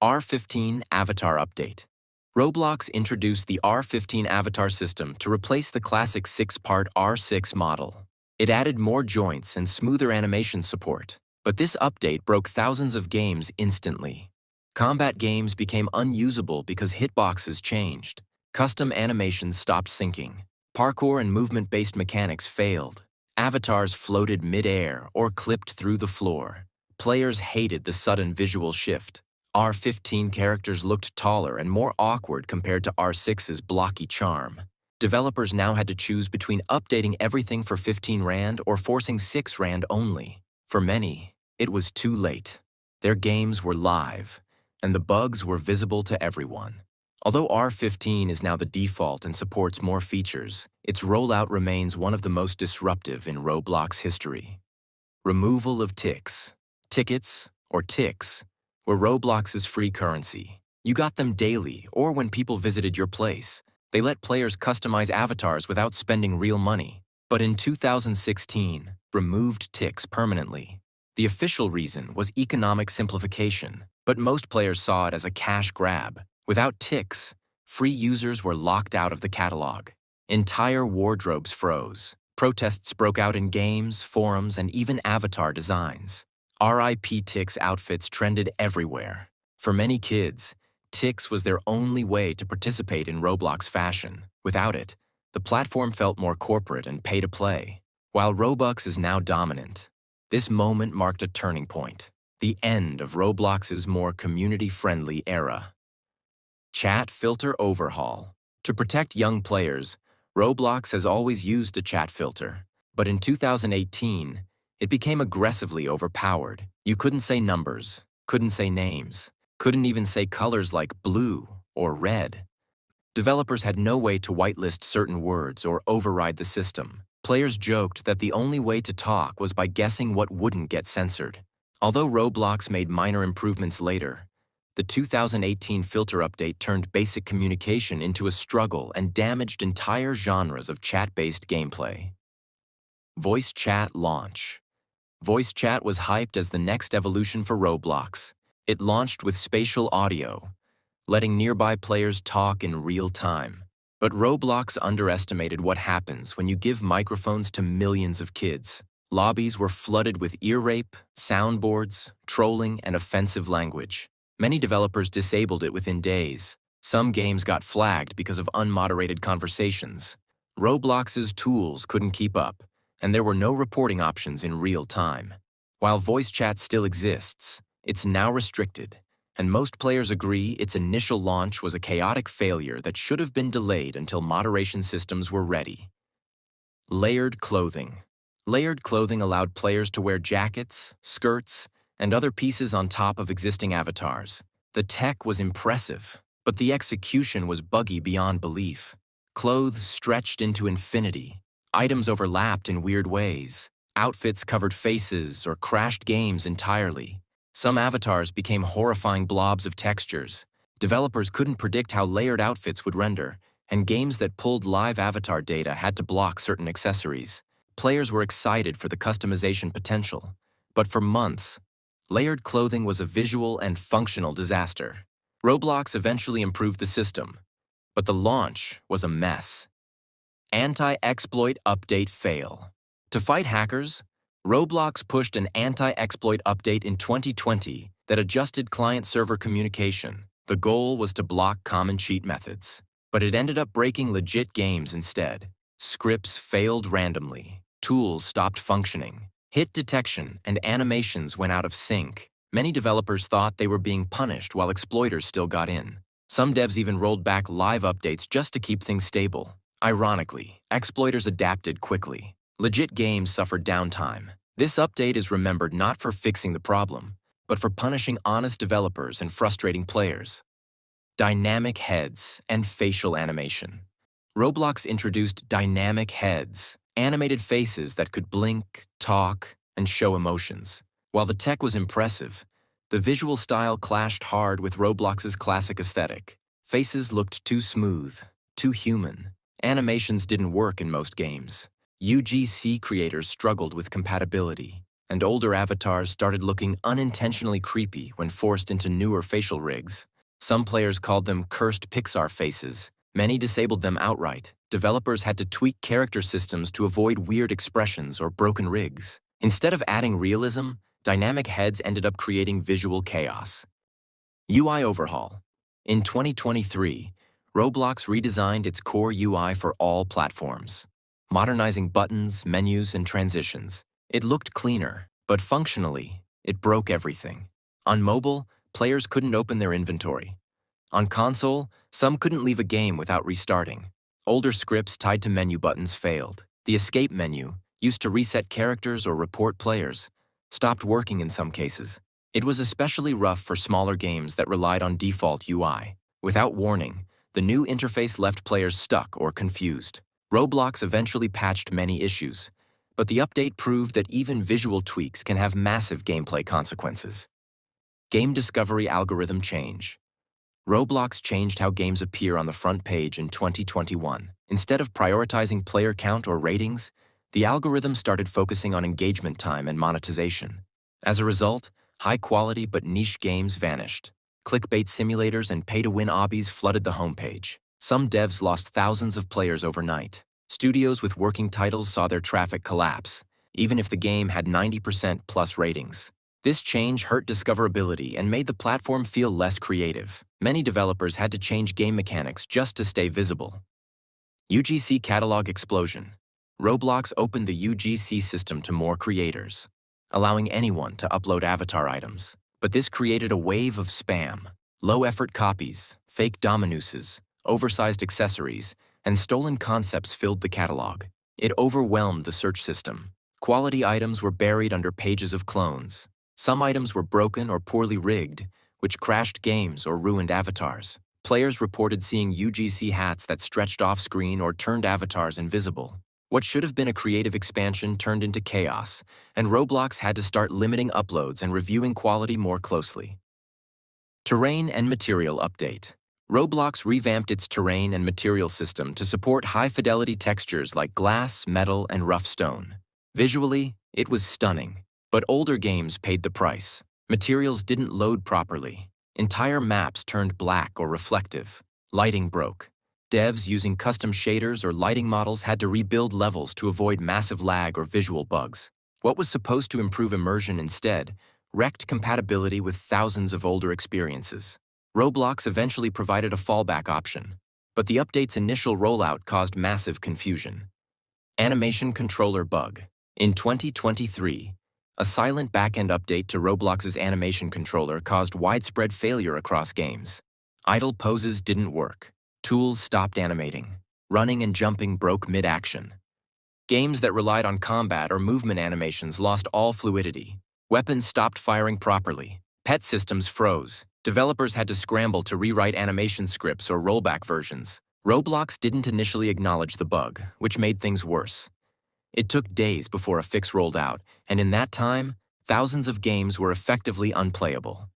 R15 Avatar Update. Roblox introduced the R15 Avatar system to replace the classic 6-part R6 model. It added more joints and smoother animation support, but this update broke thousands of games instantly. Combat games became unusable because hitboxes changed. Custom animations stopped syncing. Parkour and movement-based mechanics failed. Avatars floated mid-air or clipped through the floor. Players hated the sudden visual shift. R15 characters looked taller and more awkward compared to R6's blocky charm. Developers now had to choose between updating everything for 15 Rand or forcing 6 Rand only. For many, it was too late. Their games were live, and the bugs were visible to everyone. Although R15 is now the default and supports more features, its rollout remains one of the most disruptive in Roblox history. Removal of ticks. Tickets, or ticks, were Roblox's free currency. You got them daily or when people visited your place. They let players customize avatars without spending real money. But in 2016, removed ticks permanently. The official reason was economic simplification, but most players saw it as a cash grab. Without ticks, free users were locked out of the catalog. Entire wardrobes froze. Protests broke out in games, forums, and even avatar designs. RIP Tix outfits trended everywhere. For many kids, Tix was their only way to participate in Roblox fashion. Without it, the platform felt more corporate and pay-to-play. While Robux is now dominant, this moment marked a turning point, the end of Roblox's more community-friendly era. Chat filter overhaul. To protect young players, Roblox has always used a chat filter, but in 2018, it became aggressively overpowered. You couldn't say numbers, couldn't say names, couldn't even say colors like blue or red. Developers had no way to whitelist certain words or override the system. Players joked that the only way to talk was by guessing what wouldn't get censored. Although Roblox made minor improvements later, the 2018 filter update turned basic communication into a struggle and damaged entire genres of chat-based gameplay. Voice chat launch. Voice chat was hyped as the next evolution for Roblox. It launched with spatial audio, letting nearby players talk in real time. But Roblox underestimated what happens when you give microphones to millions of kids. Lobbies were flooded with ear rape, soundboards, trolling, and offensive language. Many developers disabled it within days. Some games got flagged because of unmoderated conversations. Roblox's tools couldn't keep up, and there were no reporting options in real time. While voice chat still exists, it's now restricted, and most players agree its initial launch was a chaotic failure that should have been delayed until moderation systems were ready. Layered clothing. Layered clothing allowed players to wear jackets, skirts, and other pieces on top of existing avatars. The tech was impressive, but the execution was buggy beyond belief. Clothes stretched into infinity. Items overlapped in weird ways. Outfits covered faces or crashed games entirely. Some avatars became horrifying blobs of textures. Developers couldn't predict how layered outfits would render, and games that pulled live avatar data had to block certain accessories. Players were excited for the customization potential, but for months, layered clothing was a visual and functional disaster. Roblox eventually improved the system, but the launch was a mess. Anti-exploit update fail. To fight hackers, Roblox pushed an anti-exploit update in 2020 that adjusted client-server communication. The goal was to block common cheat methods, but it ended up breaking legit games instead. Scripts failed randomly. Tools stopped functioning. Hit detection and animations went out of sync. Many developers thought they were being punished while exploiters still got in. Some devs even rolled back live updates just to keep things stable. Ironically, exploiters adapted quickly. Legit games suffered downtime. This update is remembered not for fixing the problem, but for punishing honest developers and frustrating players. Dynamic heads and facial animation. Roblox introduced dynamic heads, animated faces that could blink, talk, and show emotions. While the tech was impressive, the visual style clashed hard with Roblox's classic aesthetic. Faces looked too smooth, too human. Animations didn't work in most games. UGC creators struggled with compatibility. and older avatars started looking unintentionally creepy when forced into newer facial rigs. Some players called them cursed Pixar faces. Many disabled them outright. Developers had to tweak character systems to avoid weird expressions or broken rigs. Instead of adding realism, dynamic heads ended up creating visual chaos. UI overhaul. In 2023, Roblox redesigned its core UI for all platforms, modernizing buttons, menus, and transitions. It looked cleaner, but functionally, it broke everything. On mobile, players couldn't open their inventory. On console, some couldn't leave a game without restarting. Older scripts tied to menu buttons failed. The escape menu, used to reset characters or report players, stopped working in some cases. It was especially rough for smaller games that relied on default UI. Without warning, the new interface left players stuck or confused. Roblox eventually patched many issues, but the update proved that even visual tweaks can have massive gameplay consequences. Game discovery algorithm change. Roblox changed how games appear on the front page in 2021. Instead of prioritizing player count or ratings, the algorithm started focusing on engagement time and monetization. As a result, high-quality but niche games vanished. Clickbait simulators and pay-to-win obbies flooded the homepage. Some devs lost thousands of players overnight. Studios with working titles saw their traffic collapse, even if the game had 90% plus ratings. This change hurt discoverability and made the platform feel less creative. Many developers had to change game mechanics just to stay visible. UGC catalog explosion. Roblox opened the UGC system to more creators, allowing anyone to upload avatar items. But this created a wave of spam. Low-effort copies, fake dominuses, oversized accessories, and stolen concepts filled the catalog. It overwhelmed the search system. Quality items were buried under pages of clones. Some items were broken or poorly rigged, which crashed games or ruined avatars. Players reported seeing UGC hats that stretched off-screen or turned avatars invisible. What should have been a creative expansion turned into chaos, and Roblox had to start limiting uploads and reviewing quality more closely. Terrain and material update. Roblox revamped its terrain and material system to support high-fidelity textures like glass, metal, and rough stone. Visually, it was stunning, but older games paid the price. Materials didn't load properly. Entire maps turned black or reflective. Lighting broke. Devs using custom shaders or lighting models had to rebuild levels to avoid massive lag or visual bugs. What was supposed to improve immersion instead wrecked compatibility with thousands of older experiences. Roblox eventually provided a fallback option, but the update's initial rollout caused massive confusion. Animation controller bug. In 2023, a silent backend update to Roblox's animation controller caused widespread failure across games. Idle poses didn't work. Tools stopped animating. Running and jumping broke mid-action. Games that relied on combat or movement animations lost all fluidity. Weapons stopped firing properly. Pet systems froze. Developers had to scramble to rewrite animation scripts or rollback versions. Roblox didn't initially acknowledge the bug, which made things worse. It took days before a fix rolled out, and in that time, thousands of games were effectively unplayable.